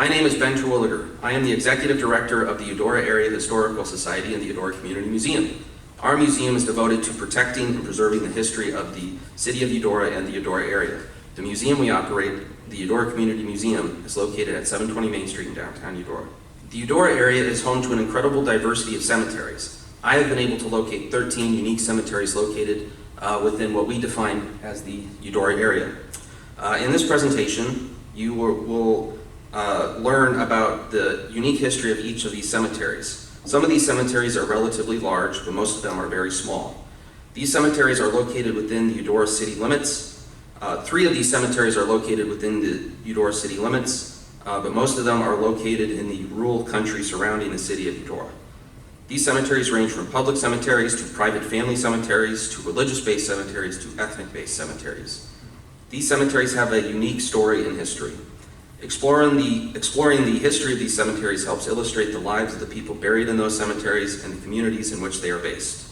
My name is Ben Terwilliger. I am the Executive Director of the Eudora Area Historical Society and the Eudora Community Museum. Our museum is devoted to protecting and preserving the history of the City of Eudora and the Eudora area. The museum we operate, the Eudora Community Museum, is located at 720 Main Street in downtown Eudora. The Eudora area is home to an incredible diversity of cemeteries. I have been able to locate 13 unique cemeteries located within what we define as the Eudora area. In this presentation, you will learn about the unique history of each of these cemeteries. Some of these cemeteries are relatively large, but most of them are very small. These cemeteries are located within the Eudora city limits. 3 of these cemeteries are located within the Eudora city limits, but most of them are located in the rural country surrounding the city of Eudora. These cemeteries range from public cemeteries to private family cemeteries to religious-based cemeteries to ethnic-based cemeteries. These cemeteries have a unique story and history. Exploring the history of these cemeteries helps illustrate the lives of the people buried in those cemeteries and the communities in which they are based.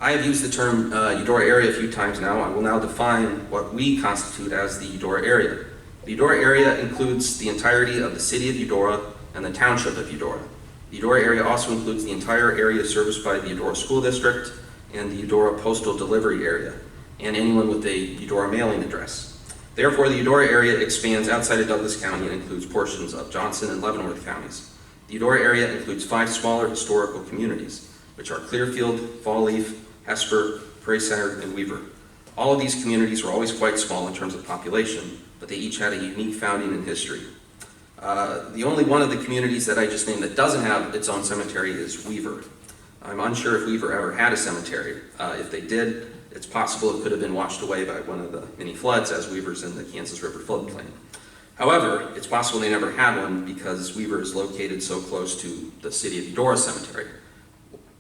I have used the term Eudora area a few times now. I will now define what we constitute as the Eudora area. The Eudora area includes the entirety of the city of Eudora and the township of Eudora. The Eudora area also includes the entire area serviced by the Eudora School District and the Eudora Postal Delivery Area, and anyone with a Eudora mailing address. Therefore, the Eudora area expands outside of Douglas County and includes portions of Johnson and Leavenworth counties. The Eudora area includes 5 smaller historical communities, which are Clearfield, Fall Leaf, Hesper, Prairie Center, and Weaver. All of these communities were always quite small in terms of population, but they each had a unique founding and history. The only one of the communities that I just named that doesn't have its own cemetery is Weaver. I'm unsure if Weaver ever had a cemetery. If they did, it's possible it could have been washed away by one of the many floods, as Weaver's in the Kansas River floodplain. However, it's possible they never had one because Weaver is located so close to the City of Eudora Cemetery,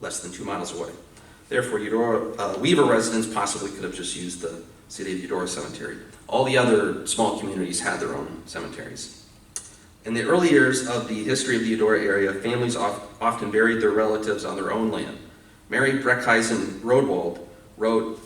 less than 2 miles away. Therefore, Weaver residents possibly could have just used the City of Eudora Cemetery. All the other small communities had their own cemeteries. In the early years of the history of the Eudora area, families often buried their relatives on their own land. Mary Breckheisen Rodwald wrote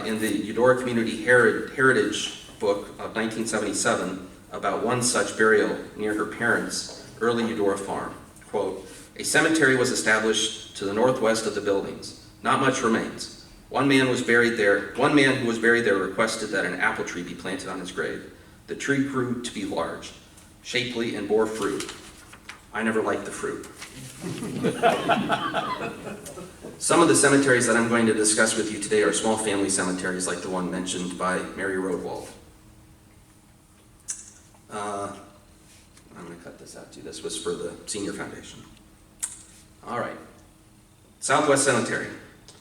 in the Eudora Community Heritage book of 1977 about one such burial near her parents' early Eudora farm. Quote, "A cemetery was established to the northwest of the buildings. Not much remains. One man who was buried there requested that an apple tree be planted on his grave. The tree grew to be large, shapely, and bore fruit. I never liked the fruit." Some of the cemeteries that I'm going to discuss with you today are small family cemeteries like the one mentioned by Mary Rodwald. I'm going to cut this out too. This was for the Senior Foundation. All right. Southwest Cemetery.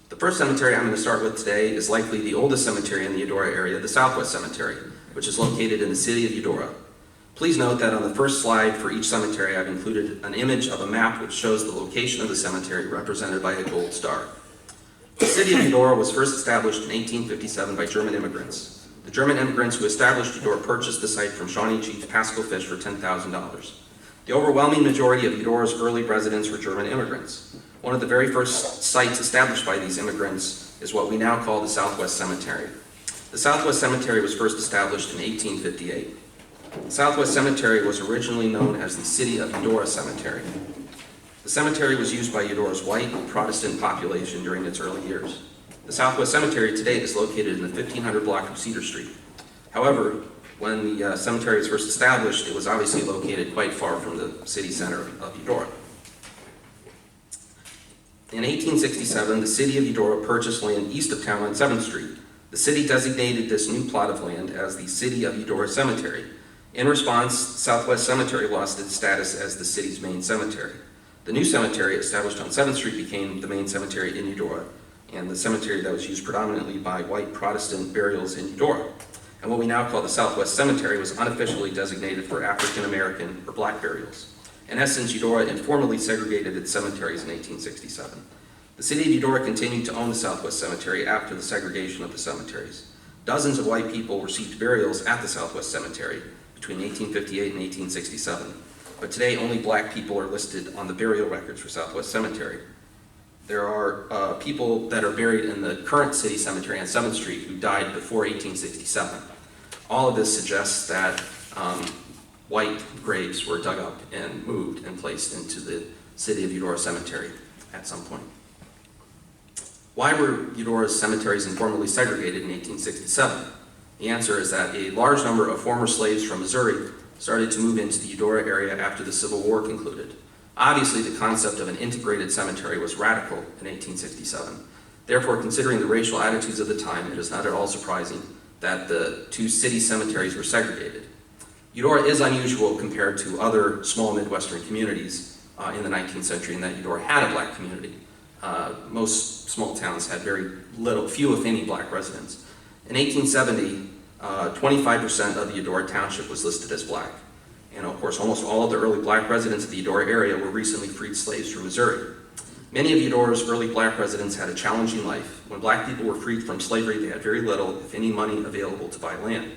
The first cemetery I'm going to start with today is likely the oldest cemetery in the Eudora area, the Southwest Cemetery, which is located in the city of Eudora. Please note that on the first slide for each cemetery, I've included an image of a map which shows the location of the cemetery represented by a gold star. The city of Eudora was first established in 1857 by German immigrants. The German immigrants who established Eudora purchased the site from Shawnee Chief Pascal Fish for $10,000. The overwhelming majority of Eudora's early residents were German immigrants. One of the very first sites established by these immigrants is what we now call the Southwest Cemetery. The Southwest Cemetery was first established in 1858. The Southwest Cemetery was originally known as the City of Eudora Cemetery. The cemetery was used by Eudora's white Protestant population during its early years. The Southwest Cemetery today is located in the 1500 block of Cedar Street. However, when the cemetery was first established, it was obviously located quite far from the city center of Eudora. In 1867, the City of Eudora purchased land east of town on 7th Street. The city designated this new plot of land as the City of Eudora Cemetery. In response, Southwest Cemetery lost its status as the city's main cemetery. The new cemetery, established on 7th Street, became the main cemetery in Eudora, and the cemetery that was used predominantly by white Protestant burials in Eudora. And what we now call the Southwest Cemetery was unofficially designated for African American or black burials. In essence, Eudora informally segregated its cemeteries in 1867. The city of Eudora continued to own the Southwest Cemetery after the segregation of the cemeteries. Dozens of white people received burials at the Southwest Cemetery between 1858 and 1867, but today only black people are listed on the burial records for Southwest Cemetery. There are people that are buried in the current city cemetery on 7th Street who died before 1867. All of this suggests that white graves were dug up and moved and placed into the City of Eudora Cemetery at some point. Why were Eudora's cemeteries informally segregated in 1867? The answer is that a large number of former slaves from Missouri started to move into the Eudora area after the Civil War concluded. Obviously, the concept of an integrated cemetery was radical in 1867. Therefore, considering the racial attitudes of the time, it is not at all surprising that the two city cemeteries were segregated. Eudora is unusual compared to other small Midwestern communities in the 19th century in that Eudora had a black community. Most small towns had very little, few if any, black residents. In 1870, 25% of the Eudora Township was listed as black. And of course, almost all of the early black residents of the Eudora area were recently freed slaves from Missouri. Many of Eudora's early black residents had a challenging life. When black people were freed from slavery, they had very little, if any, money available to buy land.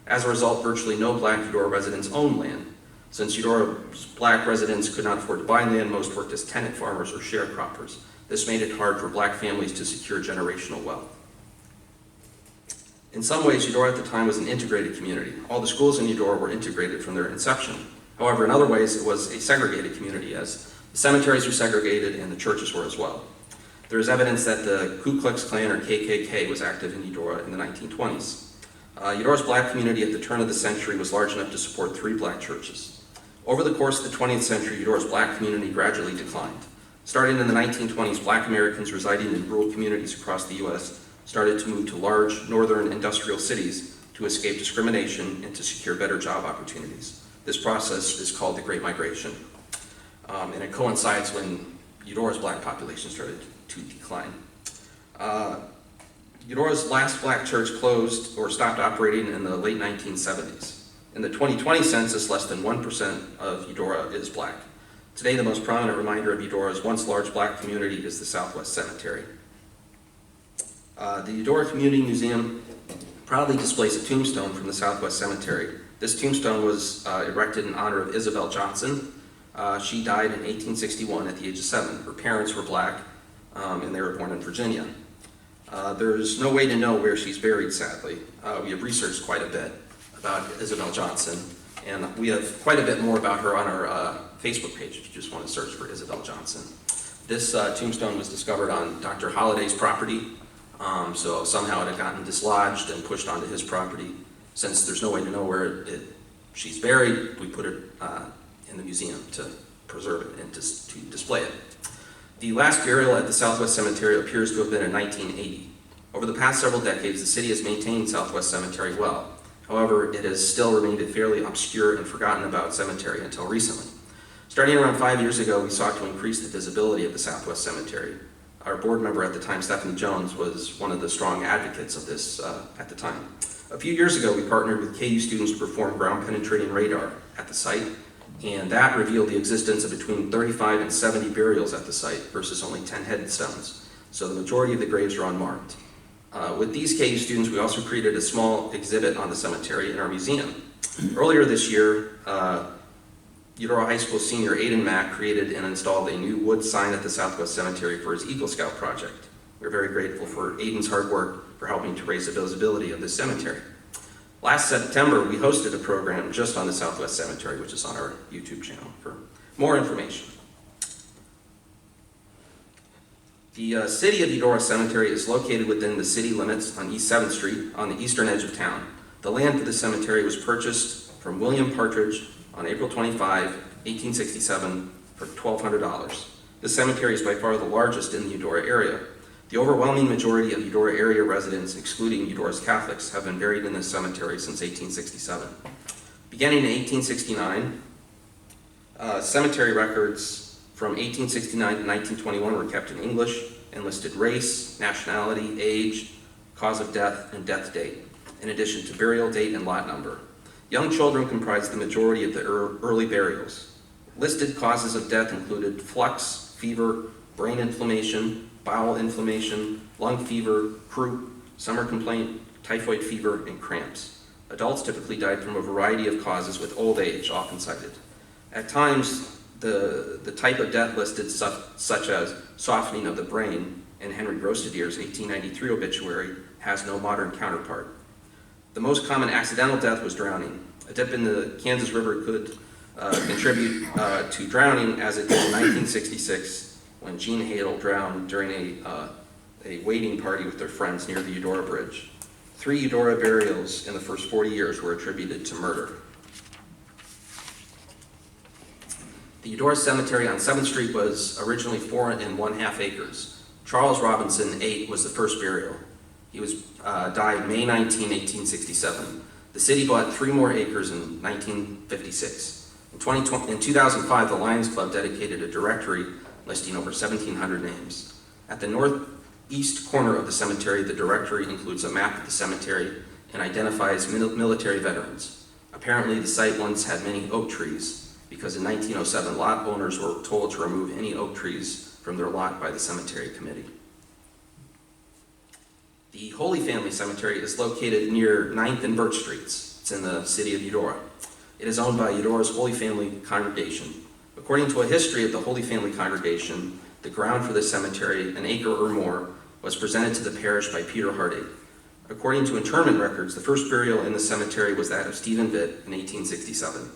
As a result, virtually no black Eudora residents owned land. Since Eudora's black residents could not afford to buy land, most worked as tenant farmers or sharecroppers. This made it hard for black families to secure generational wealth. In some ways, Eudora at the time was an integrated community. All the schools in Eudora were integrated from their inception. However, in other ways, it was a segregated community, as the cemeteries were segregated and the churches were as well. There is evidence that the Ku Klux Klan, or KKK, was active in Eudora in the 1920s. Eudora's black community at the turn of the century was large enough to support 3 black churches. Over the course of the 20th century, Eudora's black community gradually declined. Starting in the 1920s, black Americans residing in rural communities across the U.S. started to move to large northern industrial cities to escape discrimination and to secure better job opportunities. This process is called the Great Migration, and it coincides when Eudora's black population started to decline. Eudora's last black church closed or stopped operating in the late 1970s. In the 2020 census, less than 1% of Eudora is black. Today, the most prominent reminder of Eudora's once large black community is the Southwest Cemetery. The Eudora Community Museum proudly displays a tombstone from the Southwest Cemetery. This tombstone was erected in honor of Isabel Johnson. She died in 1861 at the age of 7. Her parents were black, and they were born in Virginia. There's no way to know where she's buried, sadly. We have researched quite a bit about Isabel Johnson, and we have quite a bit more about her on our Facebook page if you just want to search for Isabel Johnson. This tombstone was discovered on Dr. Holliday's property, so somehow it had gotten dislodged and pushed onto his property. Since there's no way to know where she's buried, we put it in the museum to preserve it and to display it. The last burial at the Southwest Cemetery appears to have been in 1980. Over the past several decades, the city has maintained Southwest Cemetery well. However, it has still remained a fairly obscure and forgotten about cemetery until recently. Starting around 5 years ago, we sought to increase the visibility of the Southwest Cemetery. Our board member at the time, Stephanie Jones, was one of the strong advocates of this at the time. A few years ago, we partnered with KU students to perform ground-penetrating radar at the site, and that revealed the existence of between 35 and 70 burials at the site versus only 10 headstones. So the majority of the graves are unmarked. With these KU students, we also created a small exhibit on the cemetery in our museum. Earlier this year, Eudora High School senior Aiden Mack created and installed a new wood sign at the Southwest Cemetery for his Eagle Scout project. We're very grateful for Aiden's hard work for helping to raise the visibility of this cemetery. Last September, we hosted a program just on the Southwest Cemetery, which is on our YouTube channel for more information. The City of Eudora Cemetery is located within the city limits on East 7th Street on the eastern edge of town. The land for the cemetery was purchased from William Partridge on April 25, 1867 for $1,200. This cemetery is by far the largest in the Eudora area. The overwhelming majority of Eudora area residents, excluding Eudora's Catholics, have been buried in this cemetery since 1867. Beginning in 1869, cemetery records from 1869 to 1921 were kept in English and listed race, nationality, age, cause of death, and death date, in addition to burial date and lot number. Young children comprised the majority of the early burials. Listed causes of death included flux, fever, brain inflammation, bowel inflammation, lung fever, croup, summer complaint, typhoid fever, and cramps. Adults typically died from a variety of causes, with old age often cited. At times, the type of death listed, such as softening of the brain in Henry Grostadier's 1893 obituary, has no modern counterpart. The most common accidental death was drowning. A dip in the Kansas River could contribute to drowning, as it did in 1966 when Gene Hadel drowned during a waiting party with their friends near the Eudora Bridge. 3 Eudora burials in the first 40 years were attributed to murder. The Eudora Cemetery on 7th Street was originally 4 1/2 acres. Charles Robinson, 8, was the first burial. He died May 19, 1867. The city bought 3 more acres in 1956. In 2005, the Lions Club dedicated a directory listing over 1,700 names. At the northeast corner of the cemetery, the directory includes a map of the cemetery and identifies military veterans. Apparently, the site once had many oak trees, because in 1907, lot owners were told to remove any oak trees from their lot by the cemetery committee. The Holy Family Cemetery is located near 9th and Birch Streets. It's in the city of Eudora. It is owned by Eudora's Holy Family Congregation. According to a history of the Holy Family Congregation, the ground for this cemetery, an acre or more, was presented to the parish by Peter Hardig. According to interment records, the first burial in the cemetery was that of Stephen Vitt in 1867.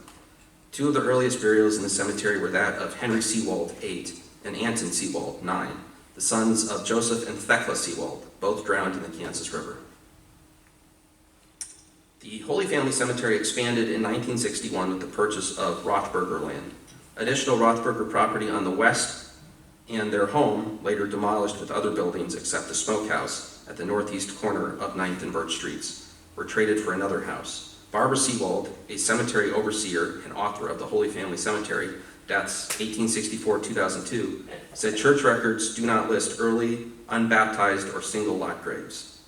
2 of the earliest burials in the cemetery were that of Henry Seawald, 8, and Anton Seawald, 9, the sons of Joseph and Thecla Seawald, both drowned in the Kansas River. The Holy Family Cemetery expanded in 1961 with the purchase of Rothberger land. Additional Rothberger property on the west and their home, later demolished with other buildings except the smokehouse at the northeast corner of 9th and Birch Streets, were traded for another house. Barbara Seawald, a cemetery overseer and author of the Holy Family Cemetery, deaths 1864-2002, said church records do not list early, unbaptized, or single lot graves.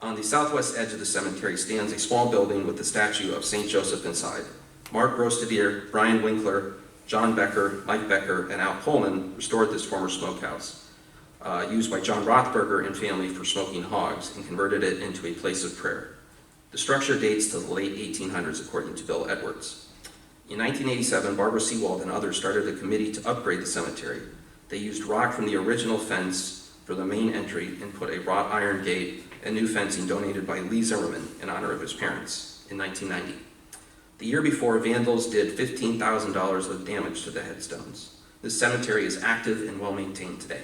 On the southwest edge of the cemetery stands a small building with the statue of St. Joseph inside. Mark Grostadier, Brian Winkler, John Becker, Mike Becker, and Al Coleman restored this former smokehouse, used by John Rothberger and family for smoking hogs, and converted it into a place of prayer. The structure dates to the late 1800s, according to Bill Edwards. In 1987, Barbara Seawald and others started a committee to upgrade the cemetery. They used rock from the original fence for the main entry and put a wrought iron gate and new fencing donated by Lee Zimmerman in honor of his parents in 1990. The year before, vandals did $15,000 of damage to the headstones. This cemetery is active and well maintained today.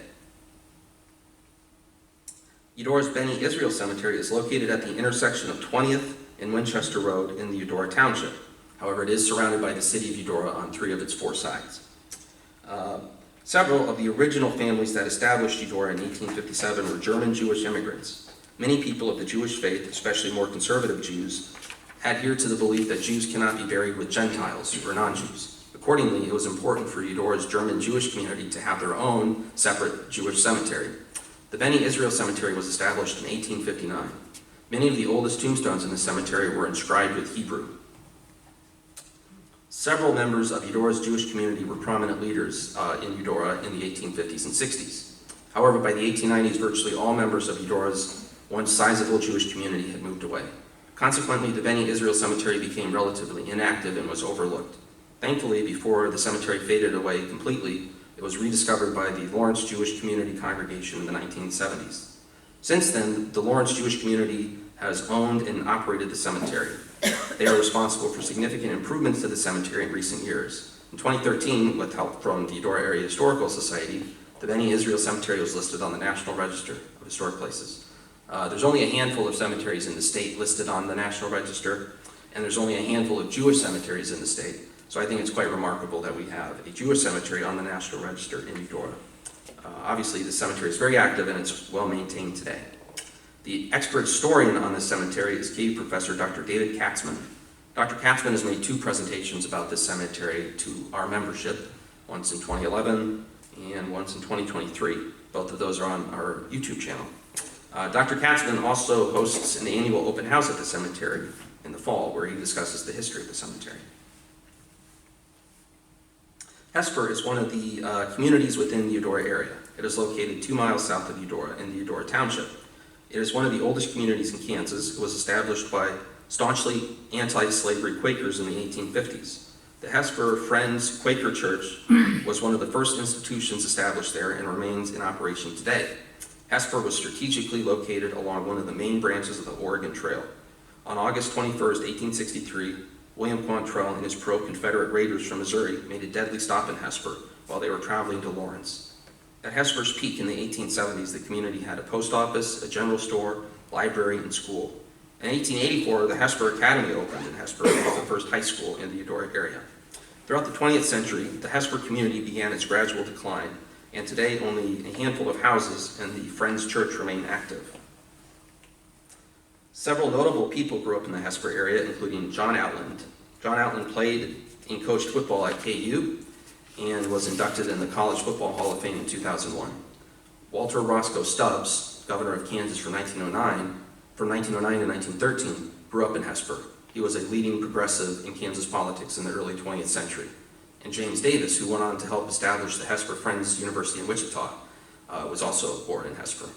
Eudora's Beni Israel Cemetery is located at the intersection of 20th and Winchester Road in the Eudora Township. However, it is surrounded by the city of Eudora on 3 of its 4 sides. Several of the original families that established Eudora in 1857 were German Jewish immigrants. Many people of the Jewish faith, especially more conservative Jews, adhered to the belief that Jews cannot be buried with Gentiles or non-Jews. Accordingly, it was important for Eudora's German Jewish community to have their own separate Jewish cemetery. The Beni Israel Cemetery was established in 1859. Many of the oldest tombstones in the cemetery were inscribed with Hebrew. Several members of Eudora's Jewish community were prominent leaders in Eudora in the 1850s and 60s. However, by the 1890s, virtually all members of Eudora's once sizable Jewish community had moved away. Consequently, the Beni Israel Cemetery became relatively inactive and was overlooked. Thankfully, before the cemetery faded away completely, it was rediscovered by the Lawrence Jewish Community Congregation in the 1970s. Since then, the Lawrence Jewish community has owned and operated the cemetery. They are responsible for significant improvements to the cemetery in recent years. In 2013, with help from the Eudora Area Historical Society, the Beni Israel Cemetery was listed on the National Register of Historic Places. There's only a handful of cemeteries in the state listed on the National Register, and there's only a handful of Jewish cemeteries in the state. So I think it's quite remarkable that we have a Jewish cemetery on the National Register in Eudora. Obviously, the cemetery is very active and it's well maintained today. The expert historian on this cemetery is cave professor Dr. David Katzman. Dr. Katzman has made 2 presentations about this cemetery to our membership, once in 2011 and once in 2023. Both of those are on our YouTube channel. Dr. Katzman also hosts an annual open house at the cemetery in the fall, where he discusses the history of the cemetery. Hesper is one of the communities within the Eudora area. It is located 2 miles south of Eudora in the Eudora Township. It is one of the oldest communities in Kansas. It was established by staunchly anti-slavery Quakers in the 1850s. The Hesper Friends Quaker Church was one of the first institutions established there and remains in operation today. Hesper was strategically located along one of the main branches of the Oregon Trail. On August 21st, 1863, William Quantrell and his pro-Confederate raiders from Missouri made a deadly stop in Hesper while they were traveling to Lawrence. At Hesper's peak in the 1870s, the community had a post office, a general store, library, and school. In 1884, the Hesper Academy opened in Hesper, which was the first high school in the Eudora area. Throughout the 20th century, the Hesper community began its gradual decline, and today only a handful of houses and the Friends Church remain active. Several notable people grew up in the Hesper area, including John Outland. John Outland played and coached football at KU and was inducted in the College Football Hall of Fame in 2001. Walter Roscoe Stubbs, governor of Kansas from 1909 to 1913, grew up in Hesper. He was a leading progressive in Kansas politics in the early 20th century. And James Davis, who went on to help establish the Hesper Friends University in Wichita, was also born in Hesper.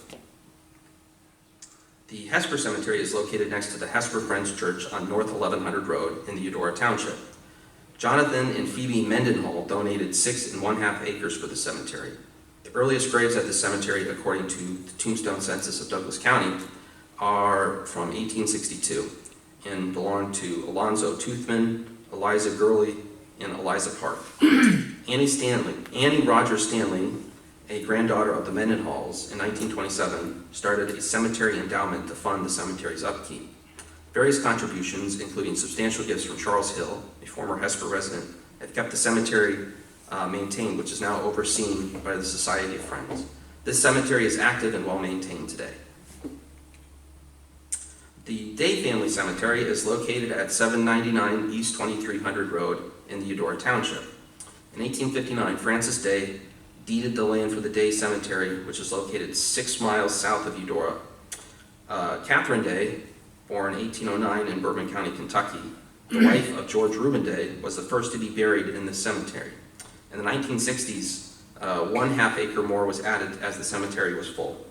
The Hesper Cemetery is located next to the Hesper Friends Church on North 1100 Road in the Eudora Township. Jonathan and Phoebe Mendenhall donated 6 1/2 acres for the cemetery. The earliest graves at the cemetery, according to the tombstone census of Douglas County, are from 1862 and belong to Alonzo Toothman, Eliza Gurley, and Eliza Park. Annie Rogers Stanley, a granddaughter of the Mendenhalls, in 1927 started a cemetery endowment to fund the cemetery's upkeep. Various contributions, including substantial gifts from Charles Hill, a former Hesper resident, have kept the cemetery maintained, which is now overseen by the Society of Friends. This cemetery is active and well maintained today. The Day Family Cemetery is located at 799 East 2300 Road in the Eudora Township. In 1859, Francis Day deeded the land for the Day Cemetery, which is located 6 miles south of Eudora. Catherine Day, born 1809 in Bourbon County, Kentucky, the wife of George Reuben Day, was the first to be buried in this cemetery. In the 1960s, 1/2 acre more was added as the cemetery was full.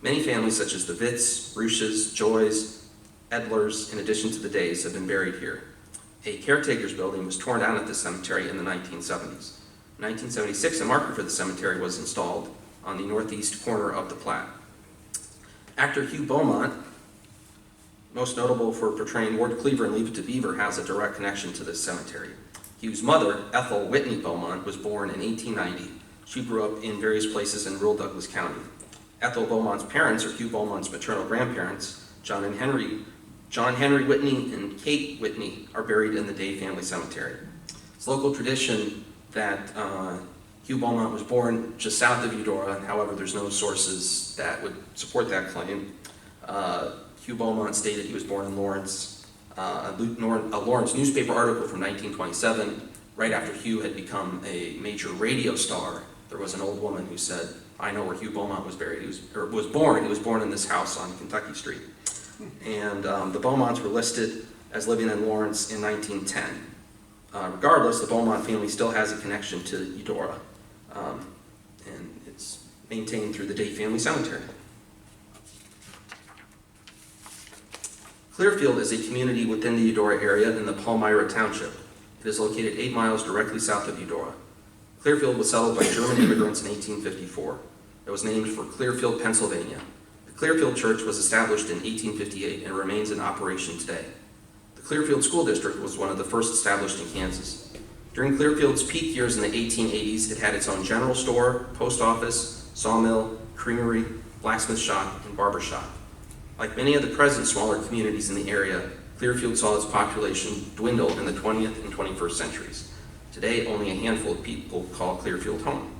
Many families such as the Vitts, Rusches, Joys, Edlers, in addition to the Days, have been buried here. A caretaker's building was torn down at the cemetery in the 1970s. In 1976, a marker for the cemetery was installed on the northeast corner of the plat. Actor Hugh Beaumont, most notable for portraying Ward Cleaver in Leave It to Beaver, has a direct connection to this cemetery. Hugh's mother, Ethel Whitney Beaumont, was born in 1890. She grew up in various places in rural Douglas County. Ethel Beaumont's parents, or Hugh Beaumont's maternal grandparents, John Henry Whitney and Kate Whitney, are buried in the Day Family Cemetery. It's local tradition that Hugh Beaumont was born just south of Eudora. However, there's no sources that would support that claim. Hugh Beaumont stated he was born in Lawrence. A Lawrence newspaper article from 1927, right after Hugh had become a major radio star, there was an old woman who said, "I know where Hugh Beaumont was buried. He was born in this house on Kentucky Street." And the Beaumonts were listed as living in Lawrence in 1910. Regardless, the Beaumont family still has a connection to Eudora, and it's maintained through the Day Family Cemetery. Clearfield is a community within the Eudora area in the Palmyra Township. It is located 8 miles directly south of Eudora. Clearfield was settled by German immigrants in 1854. It was named for Clearfield, Pennsylvania. The Clearfield Church was established in 1858 and remains in operation today. The Clearfield School District was one of the first established in Kansas. During Clearfield's peak years in the 1880s, it had its own general store, post office, sawmill, creamery, blacksmith shop, and barber shop. Like many of the present smaller communities in the area, Clearfield saw its population dwindle in the 20th and 21st centuries. Today, only a handful of people call Clearfield home.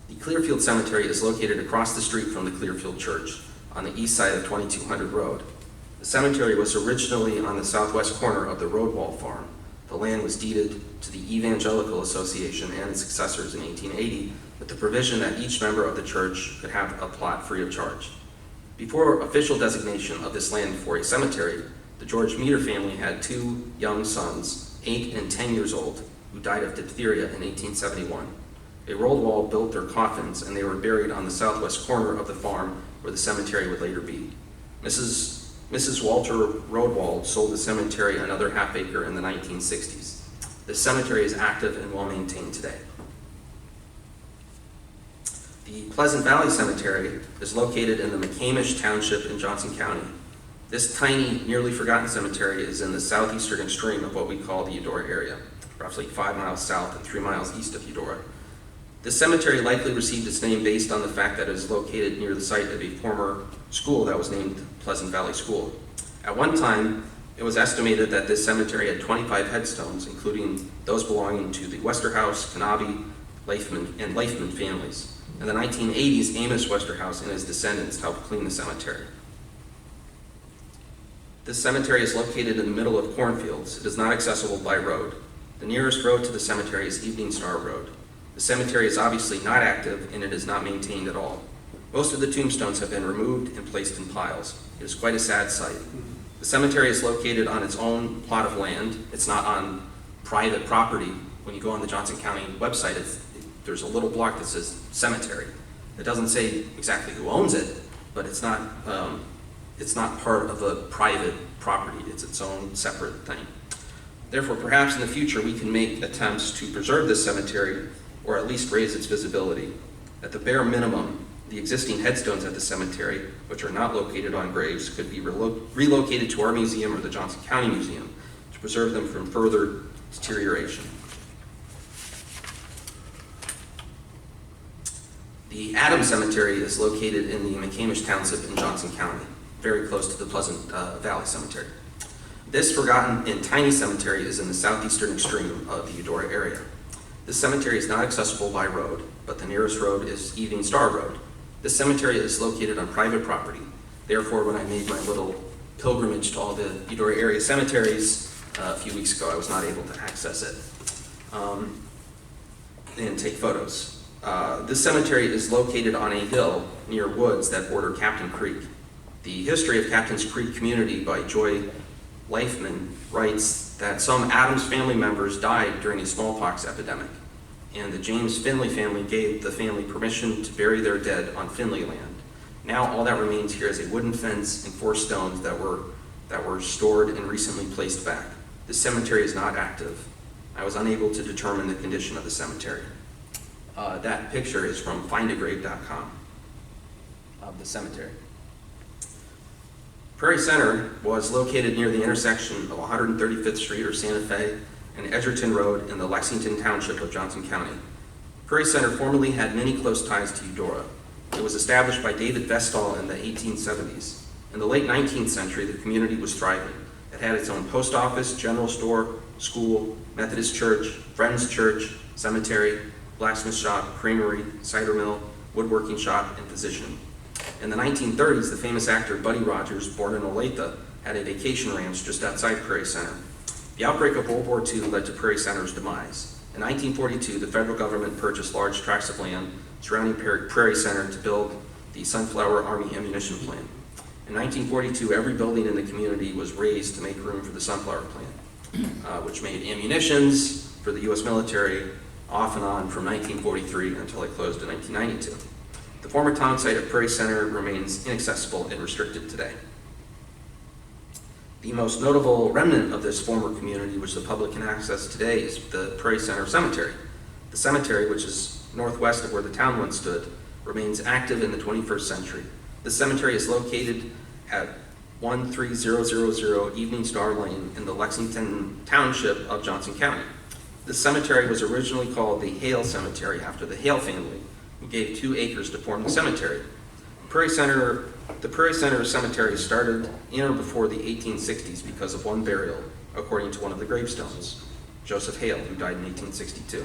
The Clearfield Cemetery is located across the street from the Clearfield Church on the east side of 2200 Road. The cemetery was originally on the southwest corner of the Roadwall Farm. The land was deeded to the Evangelical Association and its successors in 1880 with the provision that each member of the church could have a plot free of charge. Before official designation of this land for a cemetery, the George Meter family had 2 young sons, 8 and 10 years old, who died of diphtheria in 1871. A rolled wall built their coffins, and they were buried on the southwest corner of the farm where the cemetery would later be. Mrs. Walter Roadwall sold the cemetery another half acre in the 1960s. The cemetery is active and well maintained today. The Pleasant Valley Cemetery is located in the McCamish Township in Johnson County. This tiny, nearly forgotten cemetery is in the southeastern extreme of what we call the Eudora area, roughly 5 miles south and 3 miles east of Eudora. This cemetery likely received its name based on the fact that it is located near the site of a former school that was named Pleasant Valley School. At one time, it was estimated that this cemetery had 25 headstones, including those belonging to the Westerhouse, Kanabe, and Leifman families. In the 1980s, Amos Westerhouse and his descendants helped clean the cemetery. This cemetery is located in the middle of cornfields. It is not accessible by road. The nearest road to the cemetery is Evening Star Road. The cemetery is obviously not active and it is not maintained at all. Most of the tombstones have been removed and placed in piles. It is quite a sad sight. The cemetery is located on its own plot of land. It's not on private property. When you go on the Johnson County website, there's a little block that says cemetery. It doesn't say exactly who owns it, but it's not part of a private property. It's its own separate thing. Therefore, perhaps in the future, we can make attempts to preserve this cemetery or at least raise its visibility. At the bare minimum, the existing headstones at the cemetery, which are not located on graves, could be relocated to our museum or the Johnson County Museum to preserve them from further deterioration. The Adams Cemetery is located in the McCamish Township in Johnson County, very close to the Pleasant Valley Cemetery. This forgotten and tiny cemetery is in the southeastern extreme of the Eudora area. This cemetery is not accessible by road, but the nearest road is Evening Star Road. This cemetery is located on private property. Therefore, when I made my little pilgrimage to all the Eudora area cemeteries a few weeks ago, I was not able to access it and take photos. This cemetery is located on a hill near woods that border Captain Creek. The History of Captain's Creek Community by Joy Leifman writes that some Adams family members died during a smallpox epidemic, and the James Finley family gave the family permission to bury their dead on Finley land. Now all that remains here is a wooden fence and 4 stones that were stored and recently placed back. The cemetery is not active. I was unable to determine the condition of the cemetery. That picture is from findagrave.com of the cemetery. Prairie Center was located near the intersection of 135th Street or Santa Fe and Edgerton Road in the Lexington Township of Johnson County. Prairie Center formerly had many close ties to Eudora. It was established by David Vestall in the 1870s. In the late 19th century, the community was thriving. It had its own post office, general store, school, Methodist church, Friends Church, cemetery, blacksmith shop, creamery, cider mill, woodworking shop, and physician. In the 1930s, the famous actor Buddy Rogers, born in Olathe, had a vacation ranch just outside Prairie Center. The outbreak of World War II led to Prairie Center's demise. In 1942, the federal government purchased large tracts of land surrounding Prairie Center to build the Sunflower Army Ammunition Plant. In 1942, every building in the community was raised to make room for the Sunflower Plant, which made ammunitions for the U.S. military off and on from 1943 until it closed in 1992. The former town site of Prairie Center remains inaccessible and restricted today. The most notable remnant of this former community, which the public can access today, is the Prairie Center Cemetery. The cemetery, which is northwest of where the town once stood, remains active in the 21st century. The cemetery is located at 13000 Evening Star Lane in the Lexington Township of Johnson County. The cemetery was originally called the Hale Cemetery after the Hale family, who gave 2 acres to form the cemetery. The Prairie Center Cemetery started in or before the 1860s because of one burial, according to one of the gravestones, Joseph Hale, who died in 1862.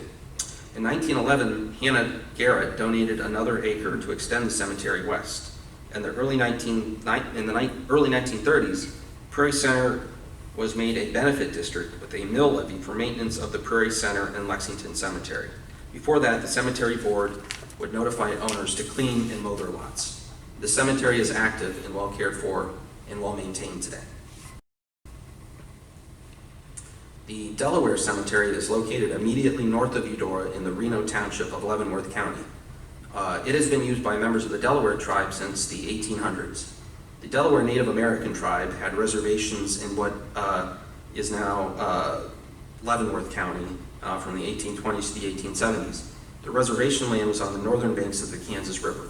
In 1911, Hannah Garrett donated another acre to extend the cemetery west. In the early 1930s, Prairie Center was made a benefit district with a mill levy for maintenance of the Prairie Center and Lexington Cemetery. Before that, the cemetery board would notify owners to clean and mow their lots. The cemetery is active and well cared for and well maintained today. The Delaware Cemetery is located immediately north of Eudora in the Reno Township of Leavenworth County. It has been used by members of the Delaware tribe since the 1800s. The Delaware Native American tribe had reservations in what is now Leavenworth County from the 1820s to the 1870s. The reservation land was on the northern banks of the Kansas River.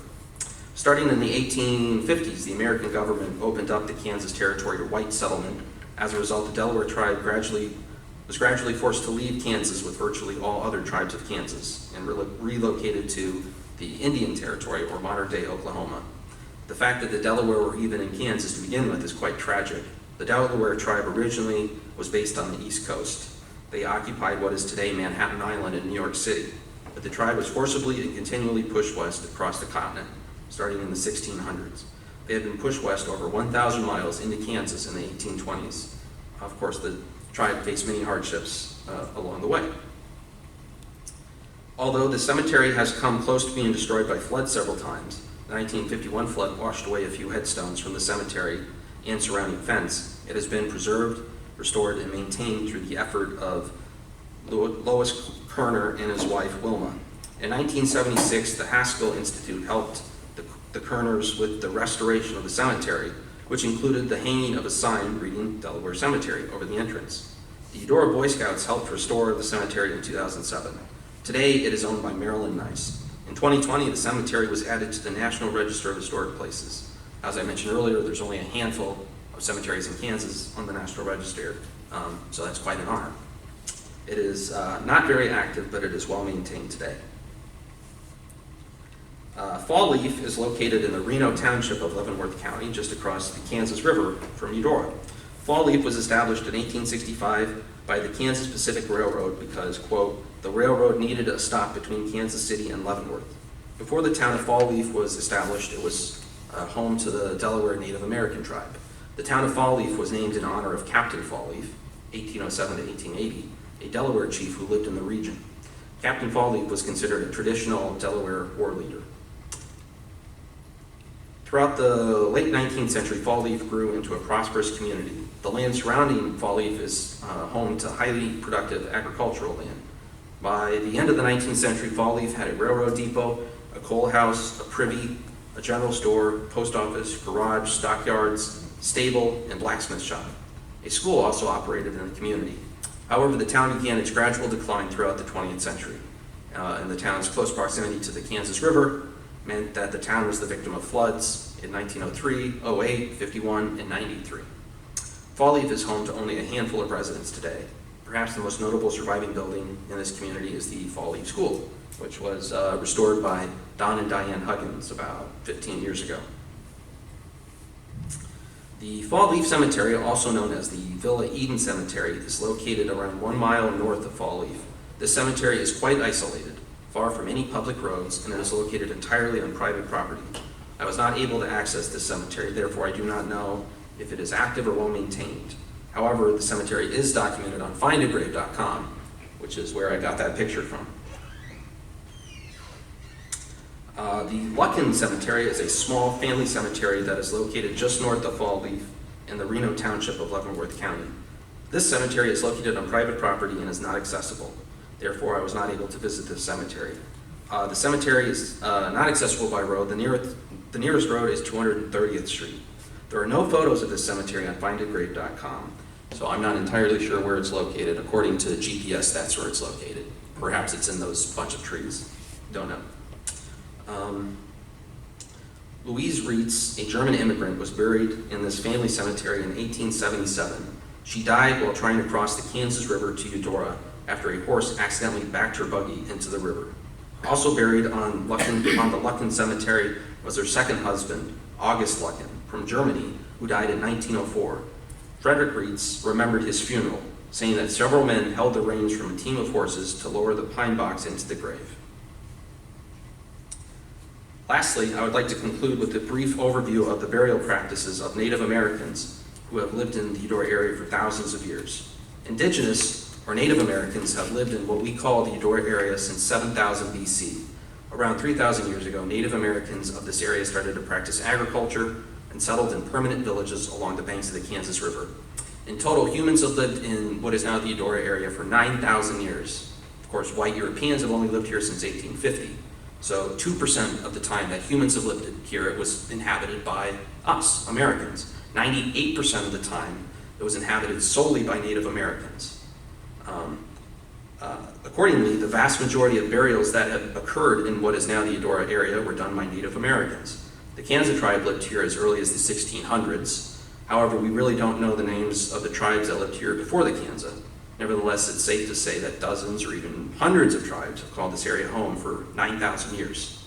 Starting in the 1850s, the American government opened up the Kansas territory to white settlement. As a result, the Delaware tribe was gradually forced to leave Kansas with virtually all other tribes of Kansas and relocated to the Indian Territory, or modern-day Oklahoma. The fact that the Delaware were even in Kansas to begin with is quite tragic. The Delaware tribe originally was based on the East Coast. They occupied what is today Manhattan Island in New York City, but the tribe was forcibly and continually pushed west across the continent, starting in the 1600s. They had been pushed west over 1,000 miles into Kansas in the 1820s. Of course, the tribe faced many hardships along the way. Although the cemetery has come close to being destroyed by floods several times, the 1951 flood washed away a few headstones from the cemetery and surrounding fence. It has been preserved, restored, and maintained through the effort of Lois Kerner and his wife Wilma. In 1976, the Haskell Institute helped the Kerners with the restoration of the cemetery, which included the hanging of a sign reading Delaware Cemetery over the entrance. The Eudora Boy Scouts helped restore the cemetery in 2007. Today, it is owned by Marilyn Nice. In 2020, the cemetery was added to the National Register of Historic Places. As I mentioned earlier, there's only a handful of cemeteries in Kansas on the National Register, so that's quite an honor. It is not very active, but it is well maintained today. Fall Leaf is located in the Reno Township of Leavenworth County, just across the Kansas River from Eudora. Fall Leaf was established in 1865 by the Kansas Pacific Railroad because, quote, the railroad needed a stop between Kansas City and Leavenworth. Before the town of Fall Leaf was established, it was home to the Delaware Native American tribe. The town of Fall Leaf was named in honor of Captain Fall Leaf, 1807 to 1880, a Delaware chief who lived in the region. Captain Fall Leaf was considered a traditional Delaware war leader. Throughout the late 19th century, Fall Leaf grew into a prosperous community. The land surrounding Fall Leaf is home to highly productive agricultural land. By the end of the 19th century, Fall Leaf had a railroad depot, a coal house, a privy, a general store, post office, garage, stockyards, stable, and blacksmith shop. A school also operated in the community. However, the town began its gradual decline throughout the 20th century, and the town's close proximity to the Kansas River meant that the town was the victim of floods in 1903, 08, 51, and 93. Fall Leaf is home to only a handful of residents today. Perhaps the most notable surviving building in this community is the Fall Leaf School, which was restored by Don and Diane Huggins about 15 years ago. The Fall Leaf Cemetery, also known as the Villa Eden Cemetery, is located around 1 mile north of Fall Leaf. This cemetery is quite isolated, far from any public roads, and it is located entirely on private property. I was not able to access this cemetery, therefore I do not know if it is active or well maintained. However, the cemetery is documented on findagrave.com, which is where I got that picture from. The Luckin Cemetery is a small family cemetery that is located just north of Fall Leaf in the Reno Township of Leavenworth County. This cemetery is located on private property and is not accessible. Therefore, I was not able to visit this cemetery. The cemetery is not accessible by road. The nearest road is 230th Street. There are no photos of this cemetery on findagrave.com, so I'm not entirely sure where it's located. According to GPS, that's where it's located. Perhaps it's in those bunch of trees. Don't know. Louise Rietz, a German immigrant, was buried in this family cemetery in 1877. She died while trying to cross the Kansas River to Eudora after a horse accidentally backed her buggy into the river. Also buried on the Luckin Cemetery was her second husband, August Luckin, from Germany, who died in 1904. Frederick Rietz remembered his funeral, saying that several men held the reins from a team of horses to lower the pine box into the grave. Lastly, I would like to conclude with a brief overview of the burial practices of Native Americans who have lived in the Eudora area for thousands of years. Indigenous, or Native Americans, have lived in what we call the Eudora area since 7000 BC. Around 3,000 years ago, Native Americans of this area started to practice agriculture and settled in permanent villages along the banks of the Kansas River. In total, humans have lived in what is now the Eudora area for 9,000 years. Of course, white Europeans have only lived here since 1850. So 2% of the time that humans have lived here, it was inhabited by us, Americans. 98% of the time, it was inhabited solely by Native Americans. Accordingly, the vast majority of burials that have occurred in what is now the Eudora area were done by Native Americans. The Kansas tribe lived here as early as the 1600s. However, we really don't know the names of the tribes that lived here before the Kansas. Nevertheless, it's safe to say that dozens or even hundreds of tribes have called this area home for 9,000 years.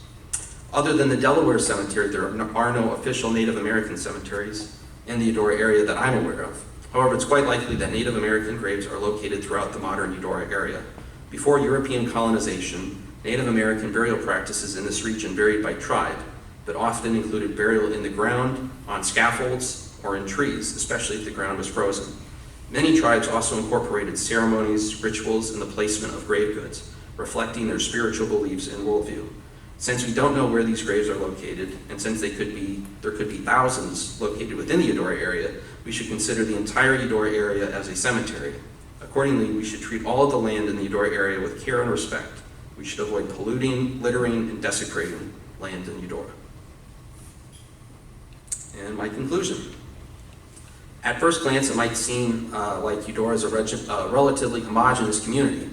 Other than the Delaware Cemetery, there are no official Native American cemeteries in the Eudora area that I'm aware of. However, it's quite likely that Native American graves are located throughout the modern Eudora area. Before European colonization, Native American burial practices in this region varied by tribe, but often included burial in the ground, on scaffolds, or in trees, especially if the ground was frozen. Many tribes also incorporated ceremonies, rituals, and the placement of grave goods, reflecting their spiritual beliefs and worldview. Since we don't know where these graves are located, and since there could be thousands located within the Eudora area, we should consider the entire Eudora area as a cemetery. Accordingly, we should treat all of the land in the Eudora area with care and respect. We should avoid polluting, littering, and desecrating land in Eudora. And my conclusion. At first glance, it might seem like Eudora is a relatively homogeneous community.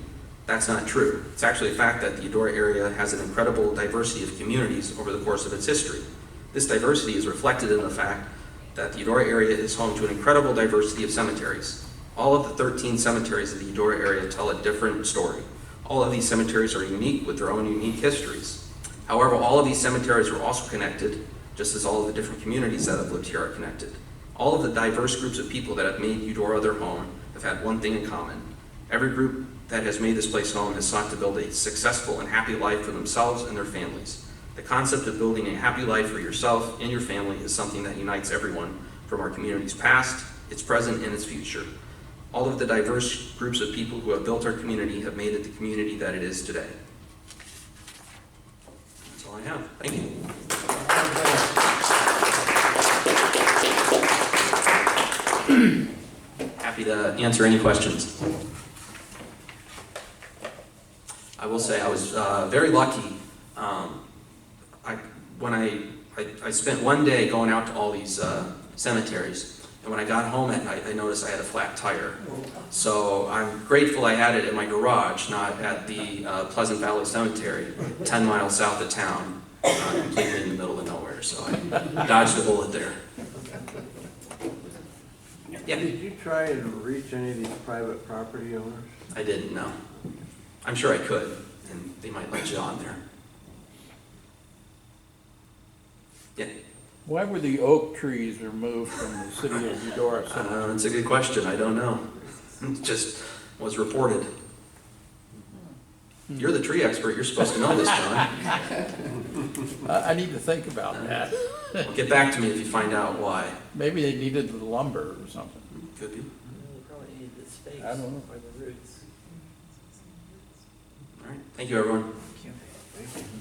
That's not true. It's actually a fact that the Eudora area has an incredible diversity of communities over the course of its history. This diversity is reflected in the fact that the Eudora area is home to an incredible diversity of cemeteries. All of the 13 cemeteries of the Eudora area tell a different story. All of these cemeteries are unique with their own unique histories. However, all of these cemeteries are also connected, just as all of the different communities that have lived here are connected. All of the diverse groups of people that have made Eudora their home have had one thing in common. Every group that has made this place home has sought to build a successful and happy life for themselves and their families. The concept of building a happy life for yourself and your family is something that unites everyone from our community's past, its present, and its future. All of the diverse groups of people who have built our community have made it the community that it is today. That's all I have. Thank you. Happy to answer any questions. I will say I was very lucky. I spent one day going out to all these cemeteries, and when I got home at night, I noticed I had a flat tire. So I'm grateful I had it in my garage, not at the Pleasant Valley Cemetery, 10 miles south of town, completely in the middle of nowhere. So I dodged a bullet there. Yeah. Did you try and reach any of these private property owners? I didn't know. I'm sure I could, and they might let you on there. Yeah. Why were the oak trees removed from the City of Eudora Cemetery? That's a good question. I don't know. It just was reported. You're the tree expert. You're supposed to know this, John. I need to think about that. Well, get back to me if you find out why. Maybe they needed the lumber or something. Could be. They probably needed the space I don't know. for the roots. All right. Thank you, everyone. Thank you.